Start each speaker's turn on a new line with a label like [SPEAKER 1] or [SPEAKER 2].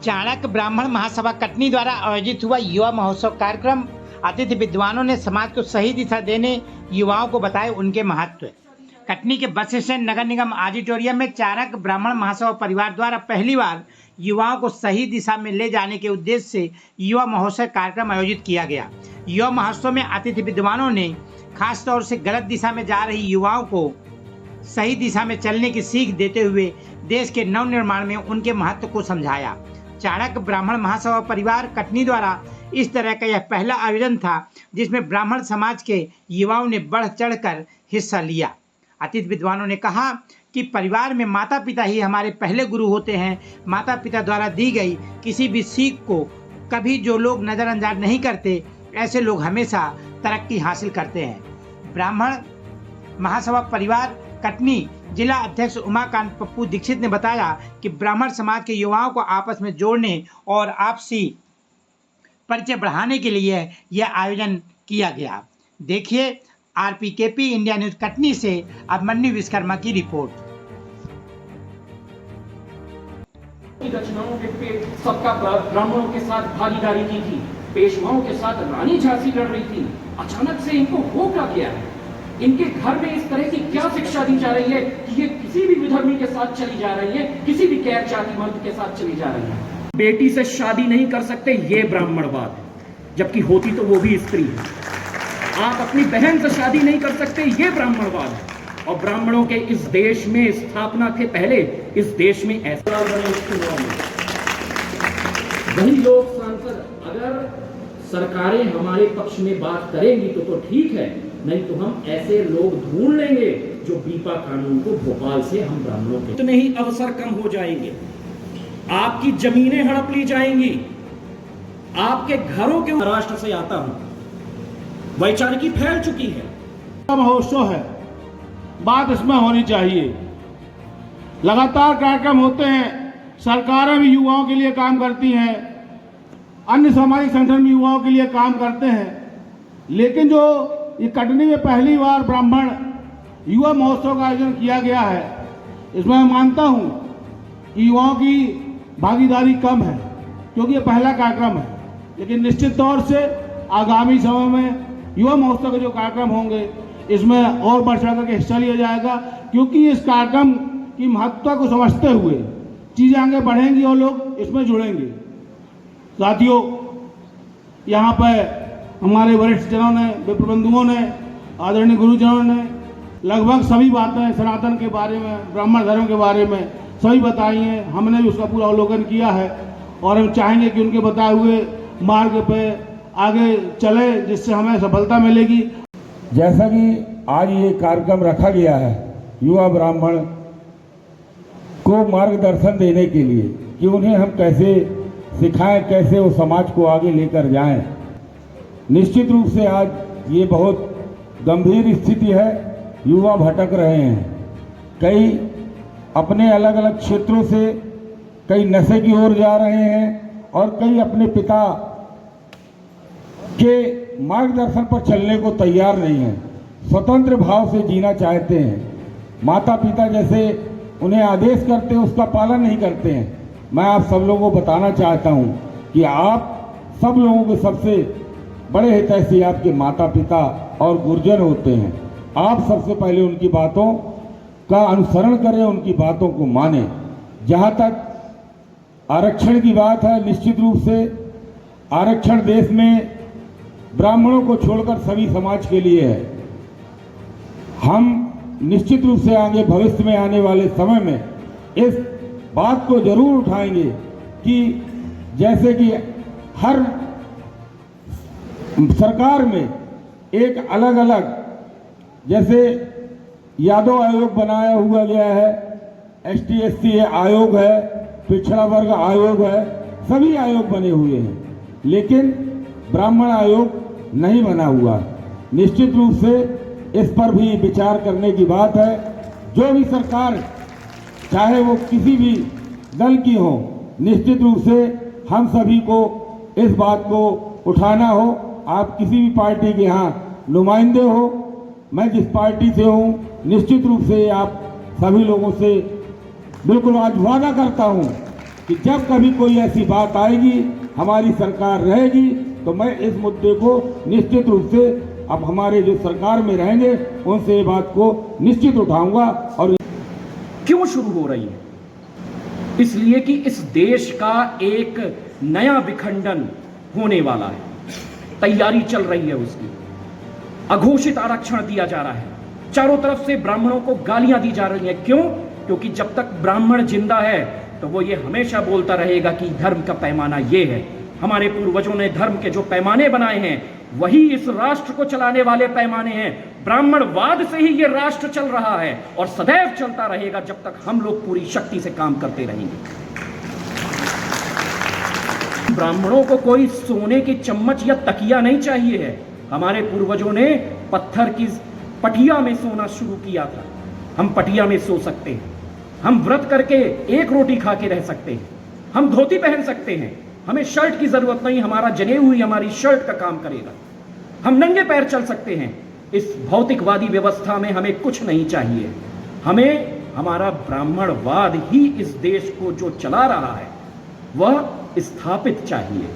[SPEAKER 1] चाणक्य ब्राह्मण महासभा कटनी द्वारा आयोजित हुआ युवा महोत्सव कार्यक्रम। अतिथि विद्वानों ने समाज को सही दिशा देने युवाओं को बताए उनके महत्व। कटनी के बस स्टैंड नगर निगम ऑडिटोरियम में चाणक्य ब्राह्मण महासभा परिवार द्वारा पहली बार युवाओं को सही दिशा में ले जाने के उद्देश्य से युवा महोत्सव कार्यक्रम आयोजित किया गया। युवा महोत्सव में अतिथि विद्वानों ने खास तौर से गलत दिशा में जा रही युवाओं को सही दिशा में चलने की सीख देते हुए देश के नव निर्माण में उनके महत्व को समझाया। चाणक्य ब्राह्मण महासभा परिवार कटनी द्वारा इस तरह का यह पहला आयोजन था जिसमें ब्राह्मण समाज के युवाओं ने बढ़ चढ़कर हिस्सा लिया। अतिथि विद्वानों ने कहा कि परिवार में माता पिता ही हमारे पहले गुरु होते हैं। माता पिता द्वारा दी गई किसी भी सीख को कभी जो लोग नज़रअंदाज नहीं करते, ऐसे लोग हमेशा तरक्की हासिल करते हैं। ब्राह्मण महासभा परिवार कटनी जिला अध्यक्ष उमाकांत पप्पू दीक्षित ने बताया कि ब्राह्मण समाज के युवाओं को आपस में जोड़ने और आपसी परिचय बढ़ाने के लिए यह आयोजन किया गया। देखिए आरपीकेपी इंडिया न्यूज कटनी से अभिमन्यु विश्वकर्मा की रिपोर्ट।
[SPEAKER 2] रचनाओं के सबका ब्राह्मणों के साथ भागीदारी की थी, पेशवाओं के साथ रानी झांसी लड़ रही थी। अचानक से इनको हो क्या गया है? इनके घर में इस तरह की क्या शिक्षा दी जा रही है कि ये किसी भी विधर्मी के साथ चली जा रही है, किसी भी गैर जाति मर्द के साथ चली जा रही है। बेटी से शादी नहीं कर सकते, ये ब्राह्मणवाद है, जबकि होती तो वो भी स्त्री है। आप अपनी बहन से शादी नहीं कर सकते, ये ब्राह्मणवाद है। और ब्राह्मणों के इस देश में स्थापना के पहले इस देश में ऐसा वही लोग सांसद अगर सरकारें हमारे पक्ष में बात करेंगी तो ठीक है, नहीं तो हम ऐसे लोग ढूंढ लेंगे जो बीपा कानून को भोपाल से हम ब्राह्मणों के इतने ही अवसर कम हो जाएंगे, आपकी जमीनें हड़प ली जाएंगी, आपके घरों के। महाराष्ट्र से आता हूं, वैचारिकी फैल चुकी है।
[SPEAKER 3] महोत्सव है, बात इसमें होनी चाहिए। लगातार कार्यक्रम होते हैं, सरकारें भी युवाओं के लिए काम करती हैं, अन्य सामाजिक संगठन भी युवाओं के लिए काम करते हैं, लेकिन जो ये कटनी में पहली बार ब्राह्मण युवा महोत्सव का आयोजन किया गया है, इसमें मैं मानता हूं कि युवाओं की भागीदारी कम है क्योंकि ये पहला कार्यक्रम है, लेकिन निश्चित तौर से आगामी समय में युवा महोत्सव के जो कार्यक्रम होंगे इसमें और बढ़ चढ़ करके हिस्सा लिया जाएगा, क्योंकि इस कार्यक्रम की महत्ता को समझते हुए चीज़ें आगे बढ़ेंगी और लोग इसमें जुड़ेंगे। साथियों, यहाँ पर हमारे वरिष्ठ जनों ने, विप्रबंधुओं ने, आदरणीय गुरुजनों ने लगभग सभी बातें सनातन के बारे में, ब्राह्मण धर्म के बारे में सभी बताई हैं। हमने भी उसका पूरा अवलोकन किया है और हम चाहेंगे कि उनके बताए हुए मार्ग पे आगे चले, जिससे हमें सफलता मिलेगी।
[SPEAKER 4] जैसा कि आज ये कार्यक्रम रखा गया है युवा ब्राह्मण को मार्गदर्शन देने के लिए कि उन्हें हम कैसे सिखाएं, कैसे वो समाज को आगे लेकर जाएं। निश्चित रूप से आज ये बहुत गंभीर स्थिति है, युवा भटक रहे हैं, कई अपने अलग अलग क्षेत्रों से कई नशे की ओर जा रहे हैं और कई अपने पिता के मार्गदर्शन पर चलने को तैयार नहीं हैं, स्वतंत्र भाव से जीना चाहते हैं। माता पिता जैसे उन्हें आदेश करते हैं उसका पालन नहीं करते हैं। मैं आप सब लोगों को बताना चाहता हूं कि आप सब लोगों के सबसे बड़े हितैषी आपके माता पिता और गुरुजन होते हैं। आप सबसे पहले उनकी बातों का अनुसरण करें, उनकी बातों को मानें। जहां तक आरक्षण की बात है, निश्चित रूप से आरक्षण देश में ब्राह्मणों को छोड़कर सभी समाज के लिए है। हम निश्चित रूप से आगे भविष्य में आने वाले समय में इस बात को जरूर उठाएंगे कि जैसे कि हर सरकार में एक अलग अलग, जैसे यादव आयोग बनाया हुआ गया है, ST SC आयोग है, पिछड़ा वर्ग आयोग है, सभी आयोग बने हुए हैं, लेकिन ब्राह्मण आयोग नहीं बना हुआ। निश्चित रूप से इस पर भी विचार करने की बात है। जो भी सरकार, चाहे वो किसी भी दल की हो, निश्चित रूप से हम सभी को इस बात को उठाना हो। आप किसी भी पार्टी के यहाँ नुमाइंदे हो, मैं जिस पार्टी से हूँ, निश्चित रूप से आप सभी लोगों से बिल्कुल आज वादा करता हूँ कि जब कभी कोई ऐसी बात आएगी, हमारी सरकार रहेगी, तो मैं इस मुद्दे को निश्चित रूप से अब हमारे जो सरकार में रहेंगे उनसे ये बात को निश्चित उठाऊंगा। और
[SPEAKER 2] क्यों शुरू हो रही है? इसलिए कि इस देश का एक नया विखंडन होने वाला है, तैयारी चल रही है उसकी। अघोषित आरक्षण दिया जा रहा है, चारों तरफ से ब्राह्मणों को गालियां दी जा रही हैं। क्यों? क्योंकि जब तक ब्राह्मण जिंदा है तो वो ये हमेशा बोलता रहेगा कि धर्म का पैमाना ये है। हमारे पूर्वजों ने धर्म के जो पैमाने बनाए हैं वही इस राष्ट्र को चलाने वाले पैमाने हैं। ब्राह्मणवाद से ही ये राष्ट्र चल रहा है और सदैव चलता रहेगा जब तक हम लोग पूरी शक्ति से काम करते रहेंगे। ब्राह्मणों को कोई सोने की चम्मच या तकिया नहीं चाहिए है। हमारे पूर्वजों ने पत्थर की पटिया में सोना शुरू किया था। हम पटिया में सो सकते हैं, हम व्रत करके एक रोटी खा के रह सकते हैं, हम धोती पहन सकते हैं, हमें शर्ट की जरूरत नहीं, हमारा जनेऊ ही हमारी शर्ट का काम करेगा। हम नंगे पैर चल सकते हैं। इस भौतिकवादी व्यवस्था में हमें कुछ नहीं चाहिए। हमें हमारा ब्राह्मणवाद ही इस देश को जो चला रहा है वह स्थापित चाहिए।